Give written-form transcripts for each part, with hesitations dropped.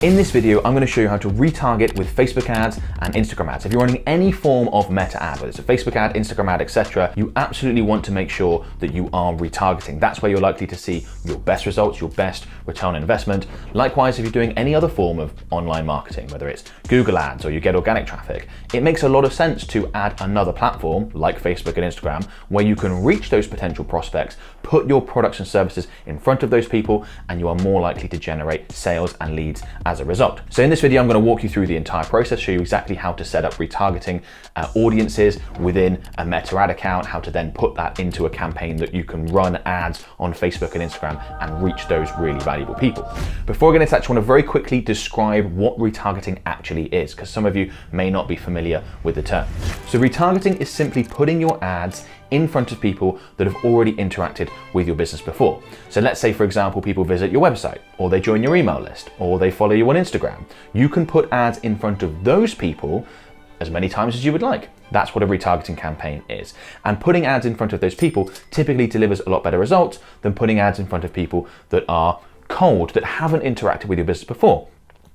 In this video, I'm going to show you how to retarget with Facebook ads and Instagram ads. If you're running any form of meta ad, whether it's a Facebook ad, Instagram ad, etc., you absolutely want to make sure that you are retargeting. That's where you're likely to see your best results, your best return on investment. Likewise, if you're doing any other form of online marketing, whether it's Google ads or you get organic traffic, it makes a lot of sense to add another platform like Facebook and Instagram where you can reach those potential prospects, put your products and services in front of those people, and you are more likely to generate sales and leads as a result. So in this video, I'm going to walk you through the entire process, show you exactly how to set up retargeting audiences within a meta ad account, how to then put that into a campaign that you can run ads on Facebook and Instagram and reach those really valuable people. Before I get into that, I just want to very quickly describe what retargeting actually is, because some of you may not be familiar with the term. So retargeting is simply putting your ads in front of people that have already interacted with your business before. So let's say, for example, people visit your website, or they join your email list, or they follow you on Instagram. You can put ads in front of those people as many times as you would like. That's what a retargeting campaign is. And putting ads in front of those people typically delivers a lot better results than putting ads in front of people that are cold, that haven't interacted with your business before.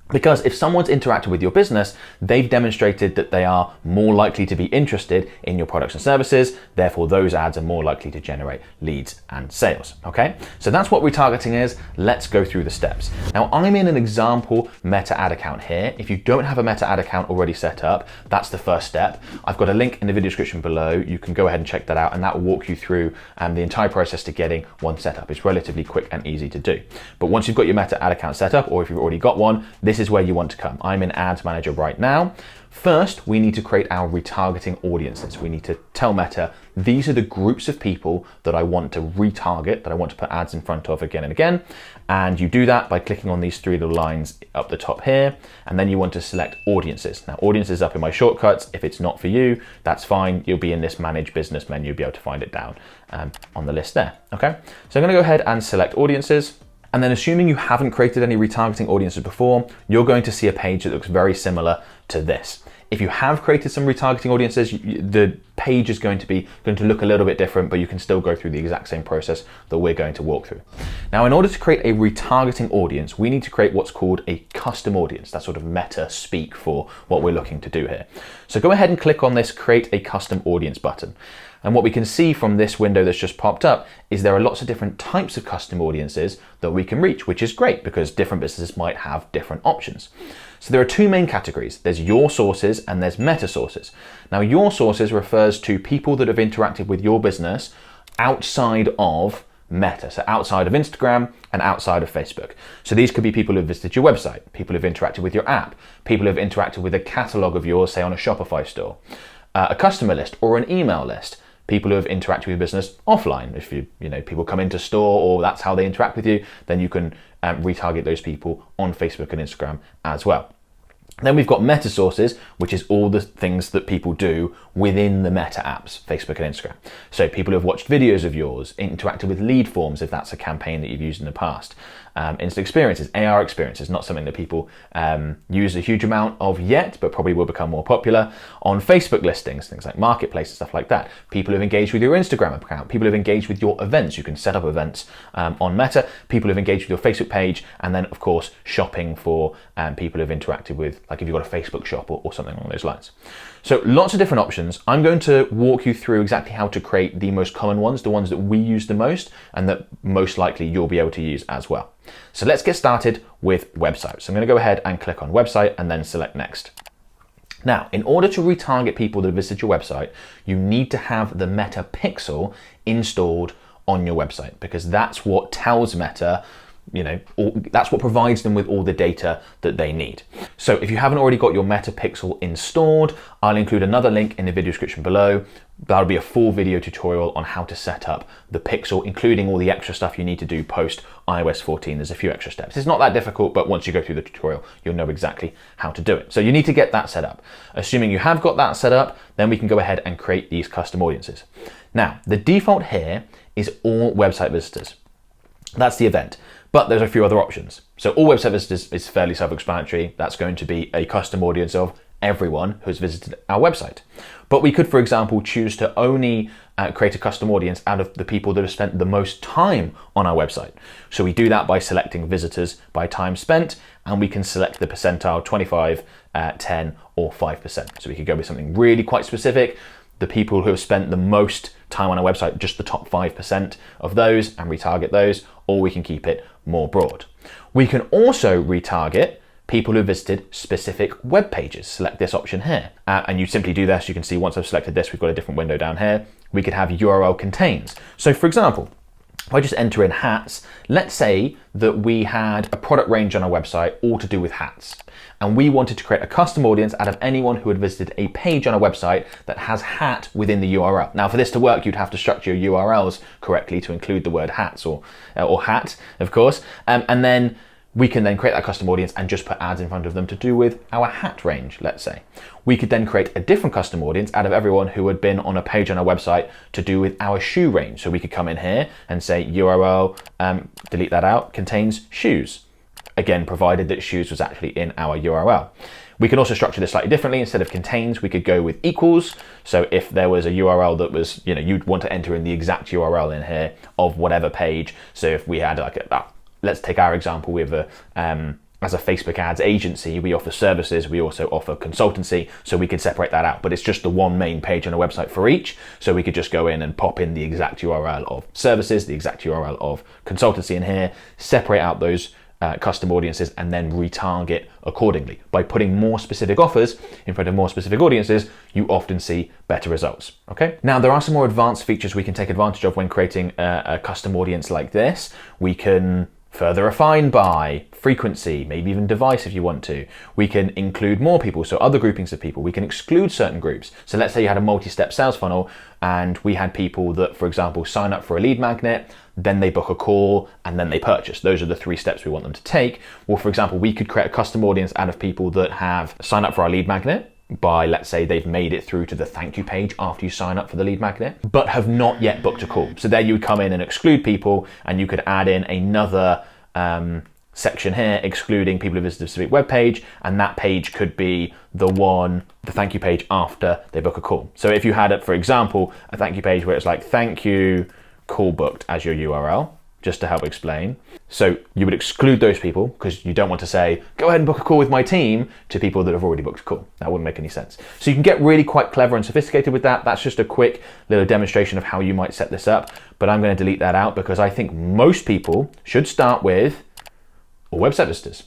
Because if someone's interacted with your business, they've demonstrated that they are more likely to be interested in your products and services. Therefore, those ads are more likely to generate leads and sales. Okay, so that's what retargeting is. Let's go through the steps. Now, I'm in an example meta ad account here. If you don't have a meta ad account already set up, that's the first step. I've got a link in the video description below. You can go ahead and check that out, and that will walk you through the entire process to getting one set up. It's relatively quick and easy to do. But once you've got your meta ad account set up, or if you've already got one, this is where you want to come. I'm in Ads Manager right now. First, we need to create our retargeting audiences. We need to tell Meta, these are the groups of people that I want to retarget, that I want to put ads in front of again and again. And you do that by clicking on these three little lines up the top here. And then you want to select audiences. Now, audiences up in my shortcuts. If it's not for you, that's fine. You'll be in this Manage Business menu. You'll be able to find it down on the list there. Okay, so I'm going to go ahead and select audiences. And then assuming you haven't created any retargeting audiences before, you're going to see a page that looks very similar to this. If you have created some retargeting audiences, the page is going to look a little bit different, but you can still go through the exact same process that we're going to walk through. Now, in order to create a retargeting audience, we need to create what's called a custom audience. That's sort of meta speak for what we're looking to do here. So go ahead and click on this Create a Custom Audience button. And what we can see from this window that's just popped up is there are lots of different types of custom audiences that we can reach, which is great because different businesses might have different options. So there are two main categories. There's your sources and there's meta sources. Now, your sources refers to people that have interacted with your business outside of Meta, so outside of Instagram and outside of Facebook. So these could be people who have visited your website, people who have interacted with your app, people who have interacted with a catalog of yours, say on a Shopify store, a customer list or an email list. People who have interacted with your business offline. If people come into store or that's how they interact with you, then you can retarget those people on Facebook and Instagram as well. Then we've got meta sources, which is all the things that people do within the meta apps, Facebook and Instagram. So people who have watched videos of yours, interacted with lead forms, if that's a campaign that you've used in the past. Instant experiences, AR experiences, not something that people use a huge amount of yet, but probably will become more popular. On Facebook listings, things like Marketplace and stuff like that. People who have engaged with your Instagram account, people who have engaged with your events. You can set up events on Meta. People who have engaged with your Facebook page, and then of course, shopping for people who have interacted with, like if you've got a Facebook shop or something along those lines. So lots of different options. I'm going to walk you through exactly how to create the most common ones, the ones that we use the most and that most likely you'll be able to use as well. So let's get started with websites. So I'm going to go ahead and click on website and then select next. Now, in order to retarget people that visit your website, you need to have the Meta Pixel installed on your website because that's what tells Meta, that's what provides them with all the data that they need. So if you haven't already got your Meta Pixel installed, I'll include another link in the video description below. That'll be a full video tutorial on how to set up the Pixel, including all the extra stuff you need to do post iOS 14. There's a few extra steps. It's not that difficult, but once you go through the tutorial, you'll know exactly how to do it. So you need to get that set up. Assuming you have got that set up, then we can go ahead and create these custom audiences. Now, the default here is all website visitors. That's the event. But there's a few other options. So all website visitors is fairly self-explanatory. That's going to be a custom audience of everyone who's visited our website. But we could, for example, choose to only create a custom audience out of the people that have spent the most time on our website. So we do that by selecting visitors by time spent, and we can select the percentile 25, 10, or 5%. So we could go with something really quite specific, the people who have spent the most time on our website, just the top 5% of those, and retarget those, or we can keep it more broad. We can also retarget people who visited specific web pages. Select this option here. And you simply do this. You can see once I've selected this, we've got a different window down here. We could have URL contains. So for example, if I just enter in hats, let's say that we had a product range on our website all to do with hats. And we wanted to create a custom audience out of anyone who had visited a page on our website that has hat within the URL. Now for this to work, you'd have to structure your URLs correctly to include the word hats or hat, of course. And then we can then create that custom audience and just put ads in front of them to do with our hat range, let's say. We could then create a different custom audience out of everyone who had been on a page on our website to do with our shoe range. So we could come in here and say URL, delete that out, contains shoes. Again, provided that shoes was actually in our URL. We can also structure this slightly differently. Instead of contains, we could go with equals. So if there was a URL that was, you'd want to enter in the exact URL in here of whatever page. So if we had like let's take our example with as a Facebook ads agency, we offer services, we also offer consultancy, so we could separate that out, but it's just the one main page on a website for each, so we could just go in and pop in the exact URL of services, the exact URL of consultancy in here, separate out those custom audiences, and then retarget accordingly. By putting more specific offers in front of more specific audiences, you often see better results, okay? Now, there are some more advanced features we can take advantage of when creating a custom audience like this. We can further refine by frequency, maybe even device if you want to. We can include more people, so other groupings of people. We can exclude certain groups. So let's say you had a multi-step sales funnel and we had people that, for example, sign up for a lead magnet, then they book a call, and then they purchase. Those are the 3 steps we want them to take. Well, for example, we could create a custom audience out of people that have signed up for our lead magnet by, let's say, they've made it through to the thank you page after you sign up for the lead magnet, but have not yet booked a call. So there you would come in and exclude people, and you could add in another section here, excluding people who visited a specific web page, and that page could be the thank you page after they book a call. So if you had, for example, a thank you page where it's like, thank you, call booked as your URL, just to help explain. So you would exclude those people because you don't want to say, go ahead and book a call with my team to people that have already booked a call. That wouldn't make any sense. So you can get really quite clever and sophisticated with that. That's just a quick little demonstration of how you might set this up, but I'm going to delete that out because I think most people should start with all website visitors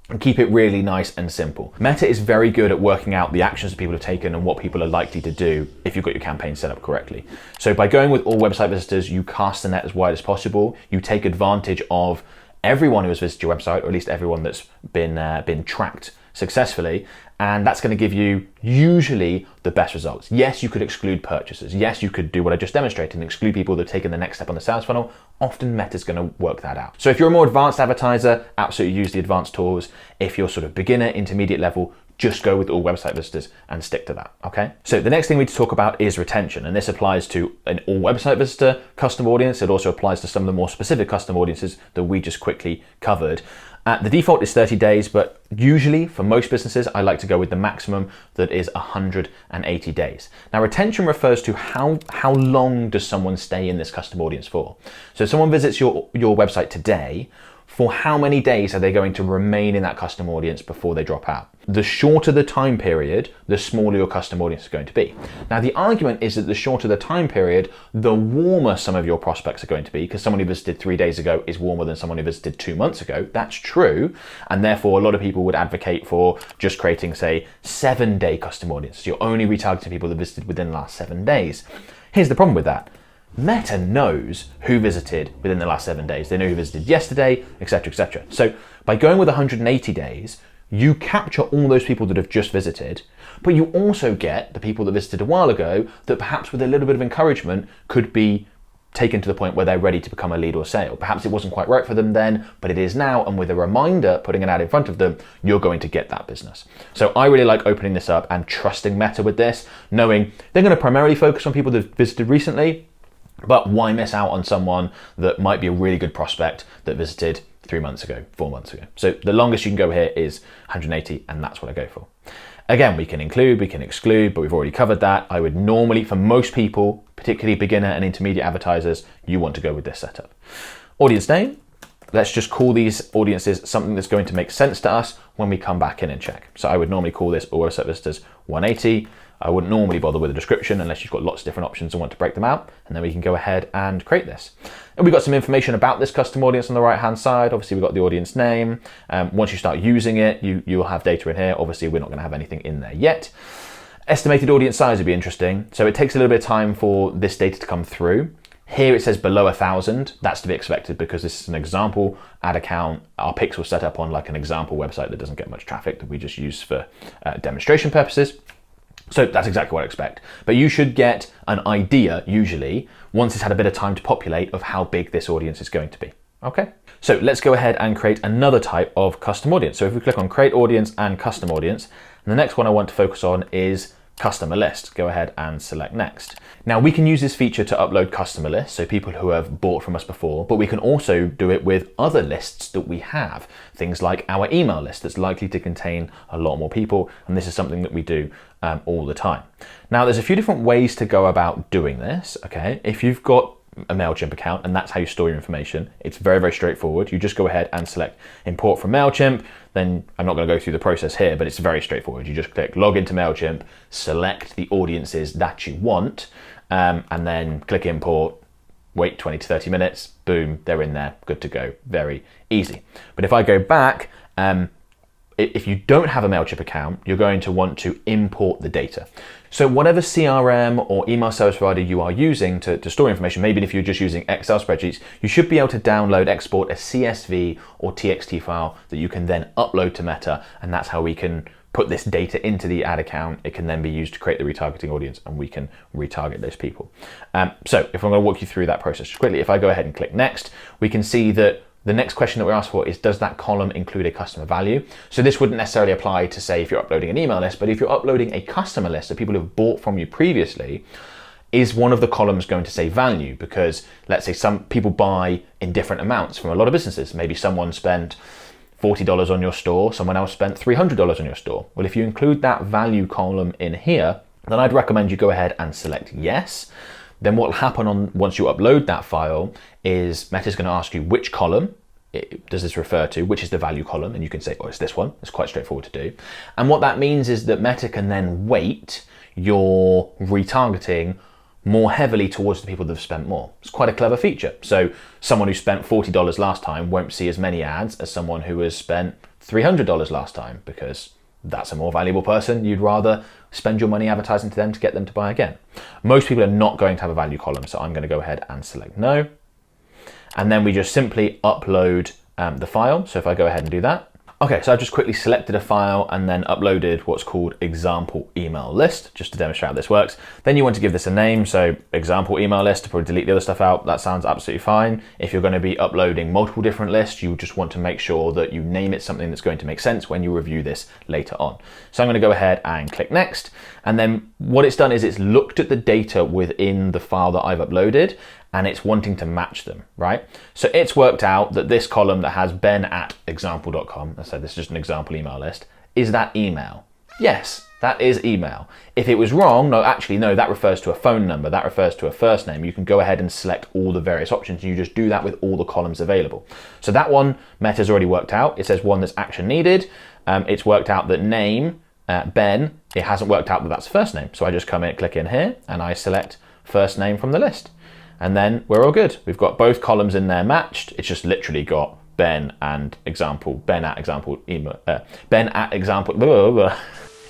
and keep it really nice and simple. Meta is very good at working out the actions that people have taken and what people are likely to do if you've got your campaign set up correctly. So by going with all website visitors, you cast the net as wide as possible. You take advantage of everyone who has visited your website, or at least everyone that's been tracked successfully, and that's going to give you usually the best results. Yes, you could exclude purchasers. Yes, you could do what I just demonstrated and exclude people that have taken the next step on the sales funnel. Often Meta's going to work that out. So if you're a more advanced advertiser, absolutely use the advanced tools. If you're sort of beginner, intermediate level, just go with all website visitors and stick to that, okay? So the next thing we need to talk about is retention, and this applies to an all website visitor custom audience. It also applies to some of the more specific custom audiences that we just quickly covered. The default is 30 days, but usually for most businesses, I like to go with the maximum that is 180 days. Now, retention refers to how long does someone stay in this custom audience for. So if someone visits your website today, for how many days are they going to remain in that custom audience before they drop out? The shorter the time period, the smaller your custom audience is going to be. Now, the argument is that the shorter the time period, the warmer some of your prospects are going to be, because someone who visited 3 days ago is warmer than someone who visited 2 months ago. That's true. And therefore, a lot of people would advocate for just creating, say, 7-day custom audiences. You're only retargeting people that visited within the last 7 days. Here's the problem with that. Meta knows who visited within the last 7 days. They know who visited yesterday, etc., etc. So by going with 180 days, you capture all those people that have just visited, but you also get the people that visited a while ago that perhaps with a little bit of encouragement could be taken to the point where they're ready to become a lead or sale. Perhaps it wasn't quite right for them then, but it is now, and with a reminder, putting an ad in front of them, you're going to get that business. So I really like opening this up and trusting Meta with this, knowing they're going to primarily focus on people that have visited recently, but why miss out on someone that might be a really good prospect that visited 3 months ago, 4 months ago. So the longest you can go here is 180, and that's what I go for. Again, we can include, we can exclude, but we've already covered that. I would normally, for most people, particularly beginner and intermediate advertisers, you want to go with this setup. Audience name, let's just call these audiences something that's going to make sense to us when we come back in and check. So I would normally call this all website visitors 180. I wouldn't normally bother with a description unless you've got lots of different options and want to break them out. And then we can go ahead and create this. And we've got some information about this custom audience on the right-hand side. Obviously, we've got the audience name. Once you start using it, you'll have data in here. Obviously, we're not going to have anything in there yet. Estimated audience size would be interesting. So it takes a little bit of time for this data to come through. Here it says below 1,000. That's to be expected because this is an example ad account. Our pixel set up on like an example website that doesn't get much traffic that we just use for demonstration purposes. So that's exactly what I expect. But you should get an idea, usually, once it's had a bit of time to populate, of how big this audience is going to be. Okay? So let's go ahead and create another type of custom audience. So if we click on Create Audience and Custom Audience, and the next one I want to focus on is Customer List. Go ahead and select Next. Now we can use this feature to upload customer lists, so people who have bought from us before, but we can also do it with other lists that we have. Things like our email list that's likely to contain a lot more people, and this is something that we do all the time. Now there's a few different ways to go about doing this, okay? If you've got a MailChimp account and that's how you store your information, it's very, very straightforward. You just go ahead and select import from MailChimp. Then I'm not going to go through the process here, but it's very straightforward. You just click log into MailChimp, select the audiences that you want, and then click import, wait 20 to 30 minutes, boom, they're in there, good to go, very easy. But if I go back, if you don't have a MailChimp account, you're going to want to import the data. So whatever CRM or email service provider you are using to store information, maybe if you're just using Excel spreadsheets, you should be able to download, export a CSV or TXT file that you can then upload to Meta, and that's how we can put this data into the ad account. It can then be used to create the retargeting audience, and we can retarget those people. So if I'm going to walk you through that process just quickly, if I go ahead and click Next, we can see that the next question that we're asked for is, does that column include a customer value? So this wouldn't necessarily apply to, say, if you're uploading an email list, but if you're uploading a customer list of people who've bought from you previously, is one of the columns going to say value? Because let's say some people buy in different amounts from a lot of businesses. Maybe someone spent $40 on your store, someone else spent $300 on your store. Well, if you include that value column in here, then I'd recommend you go ahead and select yes. Then what will happen once you upload that file is Meta's going to ask you which column does this refer to, which is the value column, and you can say, oh, it's this one. It's quite straightforward to do. And what that means is that Meta can then weight your retargeting more heavily towards the people that have spent more. It's quite a clever feature. So someone who spent $40 last time won't see as many ads as someone who has spent $300 last time, because that's a more valuable person. You'd rather spend your money advertising to them to get them to buy again. Most people are not going to have a value column, so I'm going to go ahead and select no. And then we just simply upload the file. So if I go ahead and do that. Okay, so I've just quickly selected a file and then uploaded what's called example email list, just to demonstrate how this works. Then you want to give this a name, so example email list, to probably delete the other stuff out. That sounds absolutely fine. If you're going to be uploading multiple different lists, you just want to make sure that you name it something that's going to make sense when you review this later on. So I'm going to go ahead and click next. And then what it's done is it's looked at the data within the file that I've uploaded, and it's wanting to match them, right? So it's worked out that this column that has ben@example.com, so this is just an example email list, is that email? Yes, that is email. If it was wrong, no, that refers to a phone number, that refers to a first name. You can go ahead and select all the various options, and you just do that with all the columns available. So that one, Meta's already worked out. It says one that's action needed. It's worked out that name, Ben, it hasn't worked out that that's first name. So I just come in, click in here, and I select first name from the list. And then we're all good. We've got both columns in there matched. It's just literally got Ben and example, Ben at example email, Ben at example. Blah, blah, blah.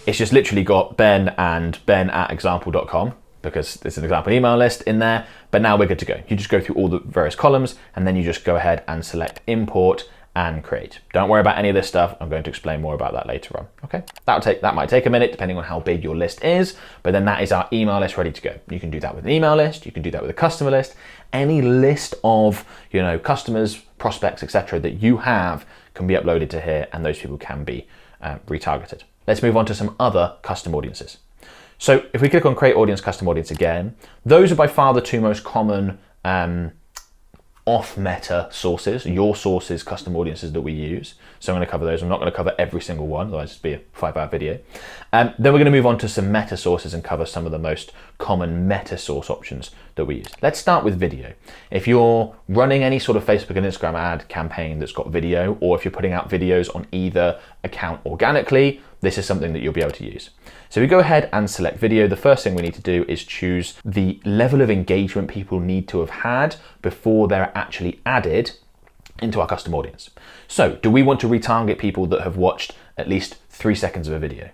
It's just literally got Ben and Ben at example.com, because it's an example email list in there. But now we're good to go. You just go through all the various columns, and then you just go ahead and select import and create. Don't worry about any of this stuff. I'm going to explain more about that later on. Okay, that might take a minute depending on how big your list is, but then that is our email list ready to go. You can do that with an email list. You can do that with a customer list. Any list of customers, prospects, etc. that you have can be uploaded to here, and those people can be retargeted. Let's move on to some other custom audiences. So if we click on Create Audience, Custom Audience again, those are by far the two most common off meta sources, your sources, custom audiences that we use. So I'm going to cover those. I'm not going to cover every single one, otherwise it'd be a 5-hour video. Then we're going to move on to some meta sources and cover some of the most common meta source options that we use. Let's start with video. If you're running any sort of Facebook and Instagram ad campaign that's got video, or if you're putting out videos on either account organically, this is something that you'll be able to use. So we go ahead and select video. The first thing we need to do is choose the level of engagement people need to have had before they're actually added into our custom audience. So do we want to retarget people that have watched at least 3 seconds of a video?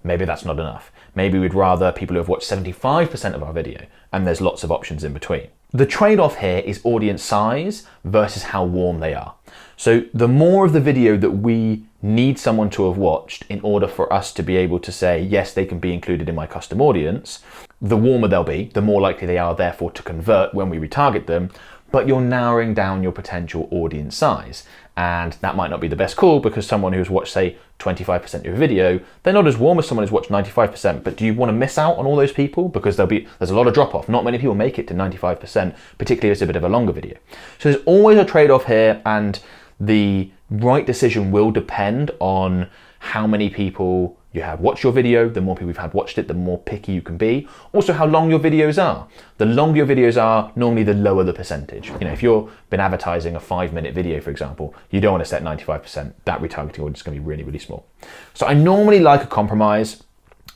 Maybe that's not enough. Maybe we'd rather people who have watched 75% of our video, and there's lots of options in between. The trade-off here is audience size versus how warm they are. So the more of the video that we need someone to have watched in order for us to be able to say, yes, they can be included in my custom audience, the warmer they'll be, the more likely they are therefore to convert when we retarget them, but you're narrowing down your potential audience size. And that might not be the best call because someone who's watched, say, 25% of your video, they're not as warm as someone who's watched 95%, but do you want to miss out on all those people? Because there's a lot of drop off. Not many people make it to 95%, particularly if it's a bit of a longer video. So there's always a trade-off here, and the right decision will depend on how many people you have watched your video. The more people you've had watched it, the more picky you can be. Also, how long your videos are. The longer your videos are, normally the lower the percentage. You know, if you've been advertising a 5-minute video, for example, you don't want to set 95%. That retargeting audience is going to be really, really small. So I normally like a compromise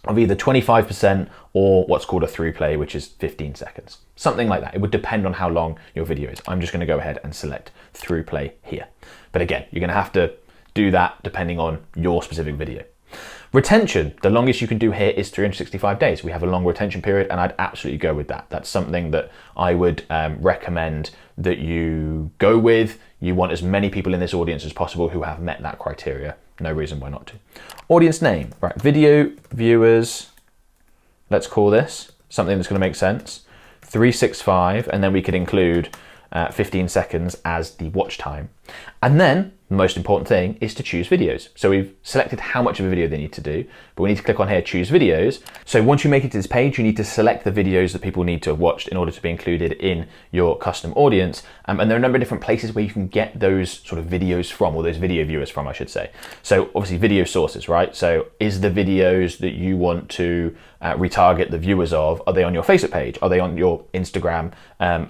of either 25% or what's called a through play, which is 15 seconds. Something like that. It would depend on how long your video is. I'm just going to go ahead and select through play here. But again, you're going to have to do that depending on your specific video. Retention, the longest you can do here is 365 days. We have a long retention period, and I'd absolutely go with that. That's something that I would recommend that you go with. You want as many people in this audience as possible who have met that criteria. No reason why not to. Audience name, right? Video viewers, let's call this something that's going to make sense. 365, and then we could include 15 seconds as the watch time. And then the most important thing is to choose videos. So we've selected how much of a video they need to do, but we need to click on here, choose videos. So once you make it to this page, you need to select the videos that people need to have watched in order to be included in your custom audience. And there are a number of different places where you can get those sort of videos from, or those video viewers from, I should say. So obviously video sources, right? So is the videos that you want to retarget the viewers of, are they on your Facebook page? Are they on your Instagram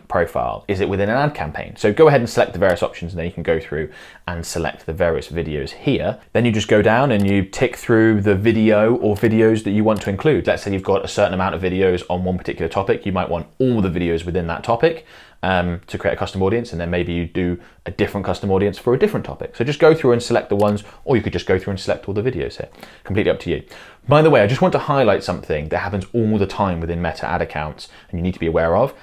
profile? Is it within an ad campaign? So go ahead and select the various options, and then you can go through and select the various videos here. Then you just go down and you tick through the video or videos that you want to include. Let's say you've got a certain amount of videos on one particular topic. You might want all the videos within that topic to create a custom audience, and then maybe you do a different custom audience for a different topic. So just go through and select the ones, or you could just go through and select all the videos here. Completely up to you. By the way, I just want to highlight something that happens all the time within Meta ad accounts, and you need to be aware of.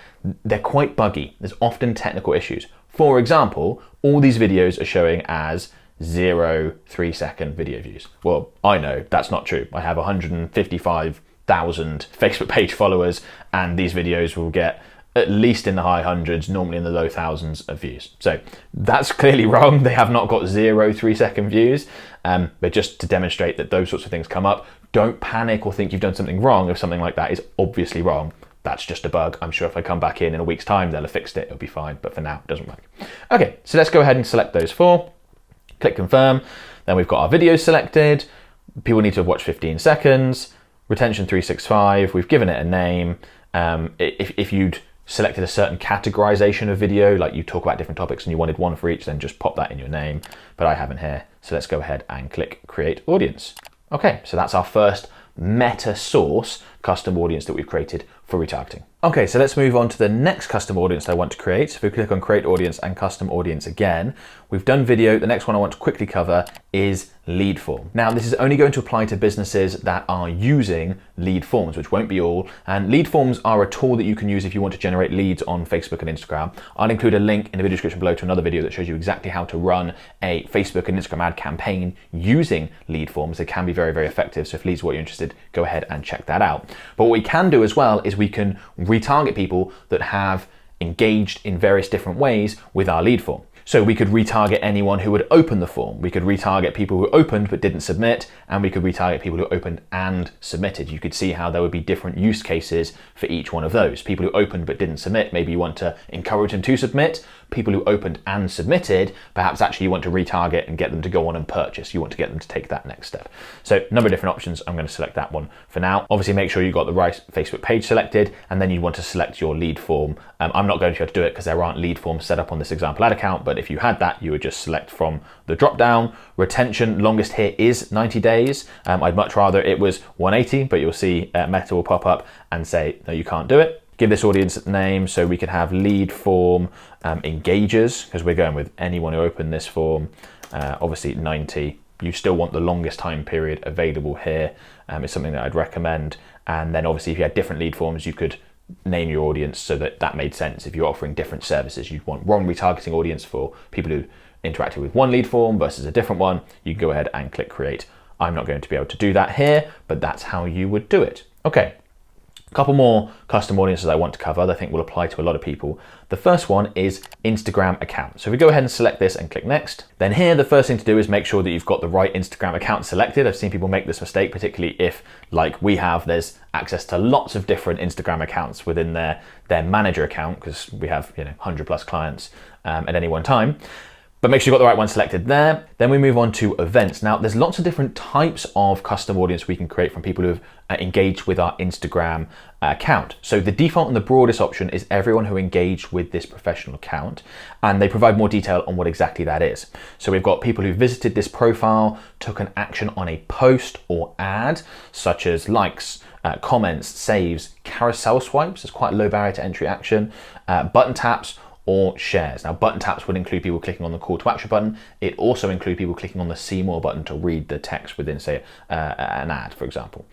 They're quite buggy. There's often technical issues. For example, all these videos are showing as 0 3-second video views. Well, I know that's not true. I have 155,000 Facebook page followers, and these videos will get at least in the high hundreds, normally in the low thousands of views. So that's clearly wrong. They have not got 0 3-second views, but just to demonstrate that those sorts of things come up, don't panic or think you've done something wrong if something like that is obviously wrong. That's just a bug. I'm sure if I come back in a week's time, they'll have fixed it. It'll be fine, but for now, it doesn't work. Okay, so let's go ahead and select those 4. Click confirm. Then we've got our videos selected. People need to have watched 15 seconds. Retention 365. We've given it a name. If you'd selected a certain categorization of video, like you talk about different topics and you wanted one for each, then just pop that in your name, but I haven't here. So let's go ahead and click create audience. Okay, so that's our first meta source custom audience that we've created for retargeting. Okay, so let's move on to the next custom audience I want to create. So if we click on create audience and custom audience again, we've done video. The next one I want to quickly cover is lead form. Now, this is only going to apply to businesses that are using lead forms, which won't be all. And lead forms are a tool that you can use if you want to generate leads on Facebook and Instagram. I'll include a link in the video description below to another video that shows you exactly how to run a Facebook and Instagram ad campaign using lead forms. They can be very, very effective. So if leads are what you're interested, go ahead and check that out. But what we can do as well is we can retarget people that have engaged in various different ways with our lead form. So we could retarget anyone who would open the form. We could retarget people who opened but didn't submit, and we could retarget people who opened and submitted. You could see how there would be different use cases for each one of those. People who opened but didn't submit, maybe you want to encourage them to submit, people who opened and submitted, perhaps actually you want to retarget and get them to go on and purchase. You want to get them to take that next step. So a number of different options. I'm going to select that one for now. Obviously make sure you've got the right Facebook page selected, and then you want to select your lead form. I'm not going to be able to do it because there aren't lead forms set up on this example ad account, but if you had that, you would just select from the drop down. Retention longest here is 90 days. I'd much rather it was 180, but you'll see Meta will pop up and say, no, you can't do it. Give this audience a name, so we could have lead form engagers, because we're going with anyone who opened this form. Obviously 90. You still want the longest time period available here. It's something that I'd recommend. And then obviously if you had different lead forms, you could name your audience so that that made sense. If you're offering different services, you'd want one retargeting audience for people who interacted with one lead form versus a different one. You can go ahead and click create. I'm not going to be able to do that here, but that's how you would do it. Okay. A couple more custom audiences I want to cover that I think will apply to a lot of people. The first one is Instagram account. So if we go ahead and select this and click next, then here the first thing to do is make sure that you've got the right Instagram account selected. I've seen people make this mistake, particularly if, like we have, there's access to lots of different Instagram accounts within their manager account, because we have 100 plus clients at any one time. But make sure you've got the right one selected there. Then we move on to events. Now, there's lots of different types of custom audience we can create from people who have engaged with our Instagram account. So the default and the broadest option is everyone who engaged with this professional account, and they provide more detail on what exactly that is. So we've got people who visited this profile, took an action on a post or ad, such as likes, comments, saves, carousel swipes, it's quite a low barrier to entry action, button taps, or shares. Now, button taps would include people clicking on the call to action button. It also includes people clicking on the see more button to read the text within, say, an ad, for example.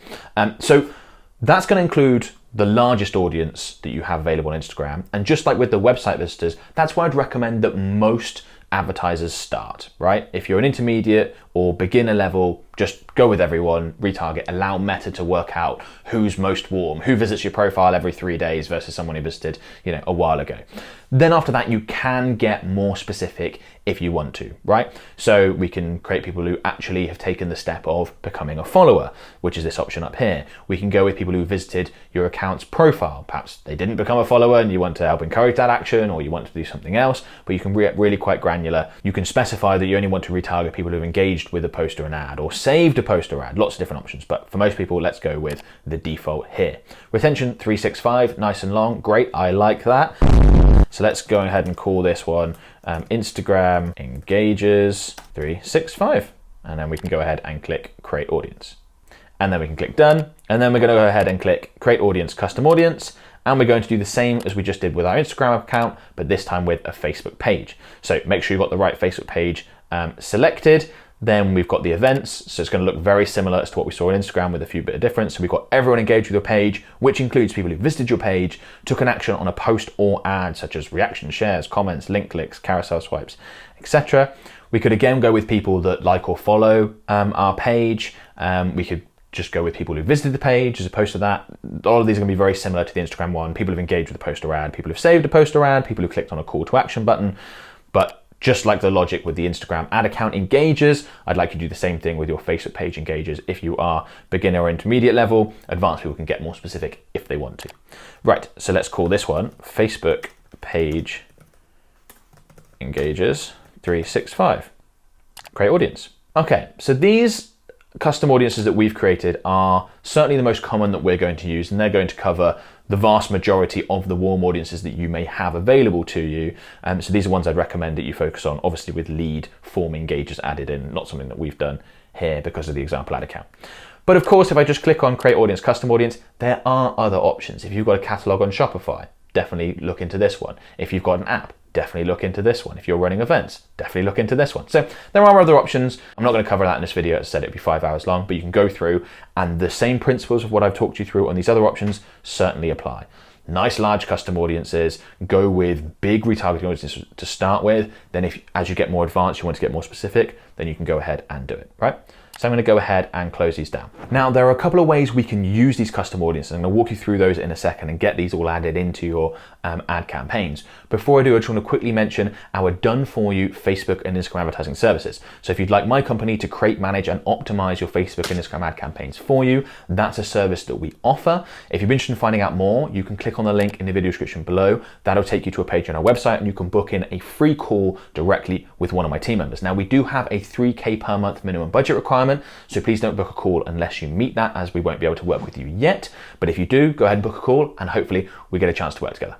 So that's going to include the largest audience that you have available on Instagram. And just like with the website visitors, that's where I'd recommend that most advertisers start, right? If you're an intermediate or beginner level, just go with everyone, retarget, allow Meta to work out who's most warm, who visits your profile every 3 days versus someone who visited, a while ago. Then after that, you can get more specific if you want to, right? So we can create people who actually have taken the step of becoming a follower, which is this option up here. We can go with people who visited your account's profile. Perhaps they didn't become a follower and you want to help encourage that action, or you want to do something else, but you can get really quite granular. You can specify that you only want to retarget people who've engaged with a post or an ad, or saved a post or ad, lots of different options. But for most people, let's go with the default here. Retention 365, nice and long, great, I like that. So let's go ahead and call this one Instagram Engagers 365. And then we can go ahead and click Create Audience. And then we can click Done. And then we're going to go ahead and click Create Audience, Custom Audience. And we're going to do the same as we just did with our Instagram account, but this time with a Facebook page. So make sure you've got the right Facebook page selected. Then we've got the events, so it's going to look very similar as to what we saw on Instagram with a few bit of difference. So we've got everyone engaged with your page, which includes people who visited your page, took an action on a post or ad, such as reaction, shares, comments, link clicks, carousel swipes, etc. We could again go with people that like or follow our page. We could just go with people who visited the page as opposed to that. All of these are going to be very similar to the Instagram one. People who've engaged with a post or ad, people who've saved a post or ad, people who clicked on a call to action button. But just like the logic with the Instagram ad account engagers, I'd like you to do the same thing with your Facebook page engagers. If you are beginner or intermediate level, advanced people can get more specific if they want to. Right, so let's call this one Facebook page engagers 365. Create audience. Okay, so these custom audiences that we've created are certainly the most common that we're going to use, and they're going to cover the vast majority of the warm audiences that you may have available to you. So these are ones I'd recommend that you focus on, obviously with lead form engagers added in, not something that we've done here because of the example ad account. But of course, if I just click on Create Audience, Custom Audience, there are other options. If you've got a catalog on Shopify, definitely look into this one. If you've got an app, definitely look into this one. If you're running events, definitely look into this one. So there are other options. I'm not going to cover that in this video. As I said, it'd be 5 hours long, but you can go through, and the same principles of what I've talked you through on these other options certainly apply. Nice large custom audiences, go with big retargeting audiences to start with. Then as you get more advanced, you want to get more specific, then you can go ahead and do it, right? So I'm going to go ahead and close these down. Now, there are a couple of ways we can use these custom audiences. I'm going to walk you through those in a second and get these all added into your ad campaigns. Before I do, I just want to quickly mention our done-for-you Facebook and Instagram advertising services. So if you'd like my company to create, manage, and optimize your Facebook and Instagram ad campaigns for you, that's a service that we offer. If you're interested in finding out more, you can click on the link in the video description below. That'll take you to a page on our website, and you can book in a free call directly with one of my team members. Now, we do have a $3K per month minimum budget requirement, so please don't book a call unless you meet that, as we won't be able to work with you yet. But if you do, go ahead and book a call, and hopefully we get a chance to work together.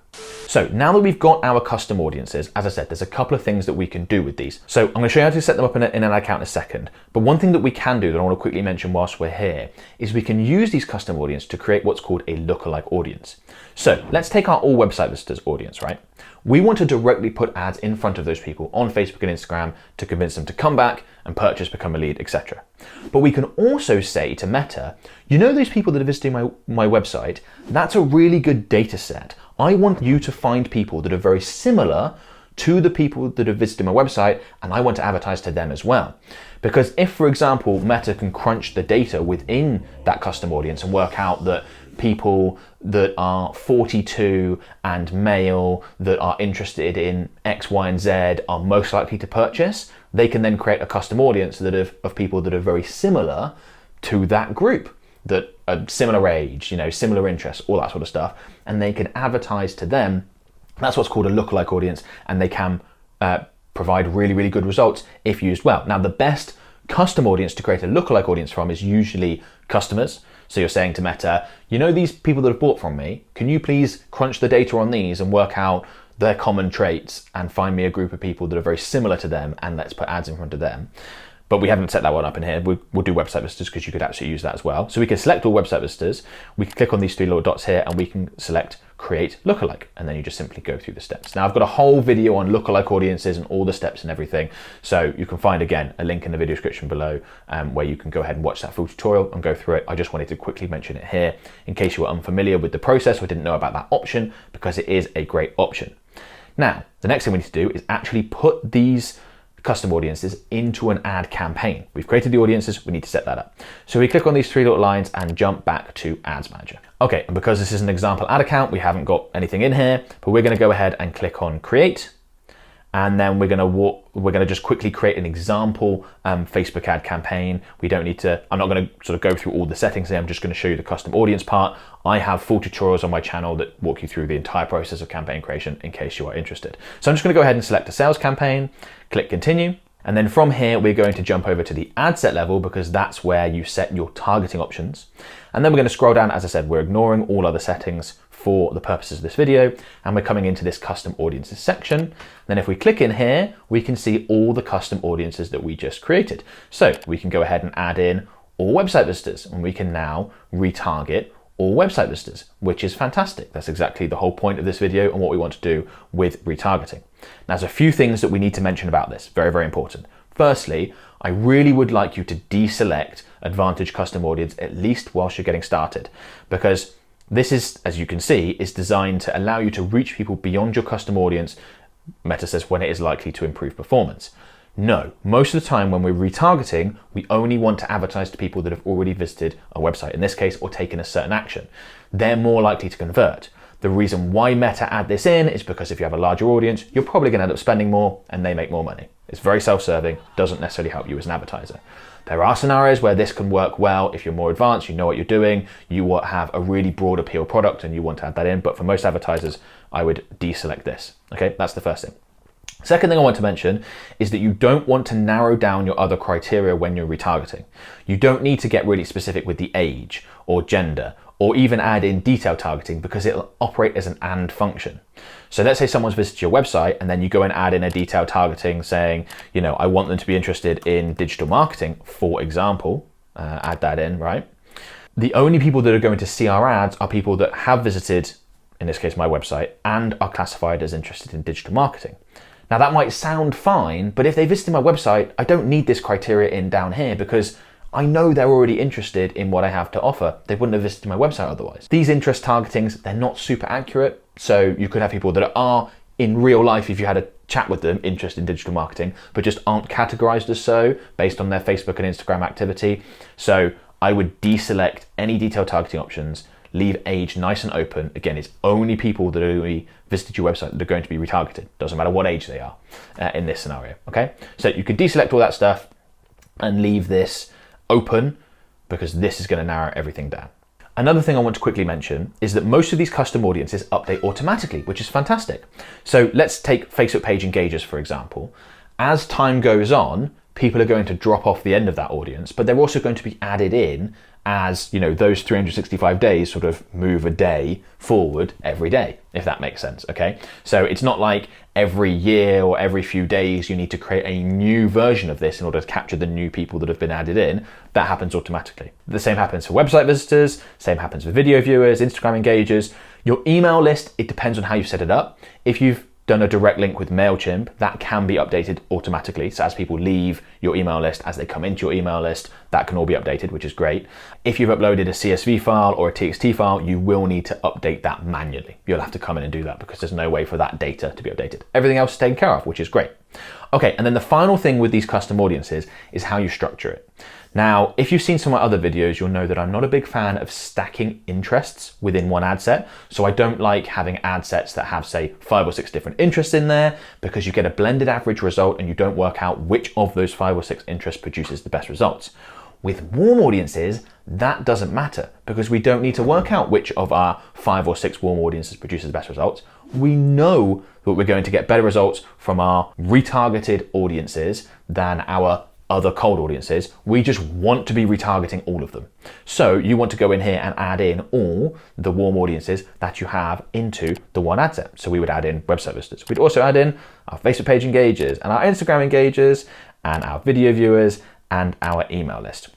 So now that we've got our custom audiences, as I said, there's a couple of things that we can do with these. So I'm going to show you how to set them up in an account in a second. But one thing that we can do that I want to quickly mention whilst we're here is we can use these custom audiences to create what's called a lookalike audience. So let's take our all website visitors audience, right? We want to directly put ads in front of those people on Facebook and Instagram to convince them to come back and purchase, become a lead, etc. But we can also say to Meta, you know those people that are visiting my website, that's a really good data set. I want you to find people that are very similar to the people that have visited my website, and I want to advertise to them as well. Because if, for example, Meta can crunch the data within that custom audience and work out that people that are 42 and male that are interested in X, Y, and Z are most likely to purchase, they can then create a custom audience of people that are very similar to that group, that are similar age, similar interests, all that sort of stuff, and they can advertise to them. That's what's called a lookalike audience, and they can provide really, really good results if used well. Now, the best custom audience to create a lookalike audience from is usually customers. So you're saying to Meta, you know these people that have bought from me, can you please crunch the data on these and work out their common traits and find me a group of people that are very similar to them, and let's put ads in front of them. But we haven't set that one up in here. We'll do website visitors because you could actually use that as well. So we can select all website visitors. We can click on these three little dots here, and we can select create lookalike, and then you just simply go through the steps. Now, I've got a whole video on lookalike audiences and all the steps and everything. So you can find, again, a link in the video description below where you can go ahead and watch that full tutorial and go through it. I just wanted to quickly mention it here in case you were unfamiliar with the process or didn't know about that option, because it is a great option. Now, the next thing we need to do is actually put these custom audiences into an ad campaign. We've created the audiences, we need to set that up. So we click on these three little lines and jump back to Ads Manager. Okay, and because this is an example ad account, we haven't got anything in here, but we're going to go ahead and click on create. And then we're going to just quickly create an example Facebook ad campaign. We don't need to, I'm not going to sort of go through all the settings here. I'm just going to show you the custom audience part. I have full tutorials on my channel that walk you through the entire process of campaign creation in case you are interested. So I'm just going to go ahead and select a sales campaign, click continue. And then from here, we're going to jump over to the ad set level, because that's where you set your targeting options. And then we're going to scroll down. As I said, we're ignoring all other settings for the purposes of this video, and we're coming into this custom audiences section. Then if we click in here, we can see all the custom audiences that we just created. So we can go ahead and add in all website visitors, and we can now retarget all website visitors, which is fantastic. That's exactly the whole point of this video and what we want to do with retargeting. Now, there's a few things that we need to mention about this. Very, very important. Firstly, I really would like you to deselect Advantage Custom Audience, at least whilst you're getting started, because this is, as you can see, is designed to allow you to reach people beyond your custom audience. Meta says when it is likely to improve performance. No, most of the time when we're retargeting, we only want to advertise to people that have already visited our website, in this case, or taken a certain action. They're more likely to convert. The reason why Meta add this in is because if you have a larger audience, you're probably going to end up spending more and they make more money. It's very self-serving, doesn't necessarily help you as an advertiser. There are scenarios where this can work well. If you're more advanced, you know what you're doing, you will have a really broad appeal product and you want to add that in. But for most advertisers, I would deselect this. Okay, that's the first thing. Second thing I want to mention is that you don't want to narrow down your other criteria when you're retargeting. You don't need to get really specific with the age or gender, or even add in detailed targeting, because it'll operate as an and function. So let's say someone's visited your website and then you go and add in a detailed targeting saying, I want them to be interested in digital marketing, for example, add that in, right? The only people that are going to see our ads are people that have visited, in this case, my website, and are classified as interested in digital marketing. Now that might sound fine, but if they visited my website, I don't need this criteria in down here, because I know they're already interested in what I have to offer. They wouldn't have visited my website otherwise. These interest targetings, they're not super accurate. So you could have people that are in real life, if you had a chat with them interested in digital marketing, but just aren't categorized as so based on their Facebook and Instagram activity. So I would deselect any detailed targeting options, leave age nice and open. Again, it's only people that are visited your website that are going to be retargeted. Doesn't matter what age they are in this scenario, okay? So you can deselect all that stuff and leave this open, because this is going to narrow everything down. Another thing I want to quickly mention is that most of these custom audiences update automatically, which is fantastic. So let's take Facebook page engagers, for example. As time goes on, people are going to drop off the end of that audience, but they're also going to be added in as, you know, those 365 days sort of move a day forward every day, if that makes sense, okay? So it's not like every year or every few days you need to create a new version of this in order to capture the new people that have been added in. That happens automatically. The same happens for website visitors, same happens for video viewers, Instagram engagers. Your email list, it depends on how you set it up. If you've done a direct link with MailChimp, that can be updated automatically. So as people leave your email list, as they come into your email list, that can all be updated, which is great. If you've uploaded a CSV file or a TXT file, you will need to update that manually. You'll have to come in and do that because there's no way for that data to be updated. Everything else is taken care of, which is great. Okay, and then the final thing with these custom audiences is how you structure it. Now, if you've seen some of my other videos, you'll know that I'm not a big fan of stacking interests within one ad set. So I don't like having ad sets that have, say, 5 or 6 different interests in there, because you get a blended average result and you don't work out which of those 5 or 6 interests produces the best results. With warm audiences, that doesn't matter, because we don't need to work out which of our 5 or 6 warm audiences produces the best results. We know that we're going to get better results from our retargeted audiences than our other cold audiences. We just want to be retargeting all of them. So you want to go in here and add in all the warm audiences that you have into the one ad set. So we would add in website visitors. We'd also add in our Facebook page engagers and our Instagram engagers and our video viewers and our email list.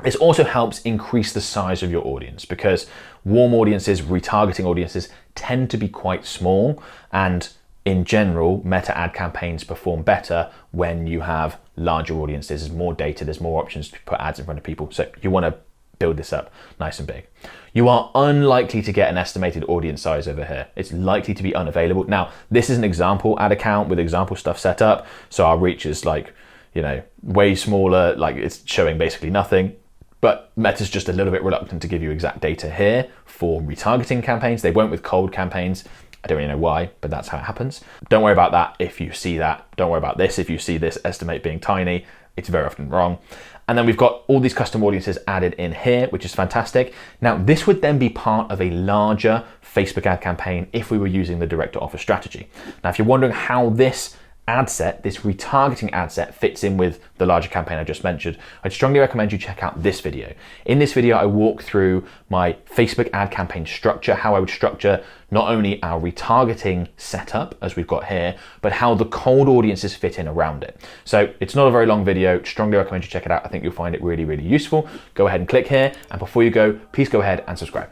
This also helps increase the size of your audience, because warm audiences, retargeting audiences tend to be quite small, and in general, meta ad campaigns perform better when you have larger audiences. There's more data, there's more options to put ads in front of people. So you want to build this up nice and big. You are unlikely to get an estimated audience size over here. It's likely to be unavailable. Now, this is an example ad account with example stuff set up. So our reach is like, you know, way smaller, like it's showing basically nothing. But Meta's just a little bit reluctant to give you exact data here for retargeting campaigns. They won't with cold campaigns. I don't really know why, but that's how it happens. Don't worry about that if you see that. Don't worry about this if you see this estimate being tiny. It's very often wrong. And then we've got all these custom audiences added in here, which is fantastic. Now, this would then be part of a larger Facebook ad campaign if we were using the direct to offer strategy. Now, if you're wondering how this ad set, this retargeting ad set, fits in with the larger campaign I just mentioned, I'd strongly recommend you check out this video. In this video, I walk through my Facebook ad campaign structure, how I would structure not only our retargeting setup, as we've got here, but how the cold audiences fit in around it. So it's not a very long video. Strongly recommend you check it out. I think you'll find it really, really useful. Go ahead and click here. And before you go, please go ahead and subscribe.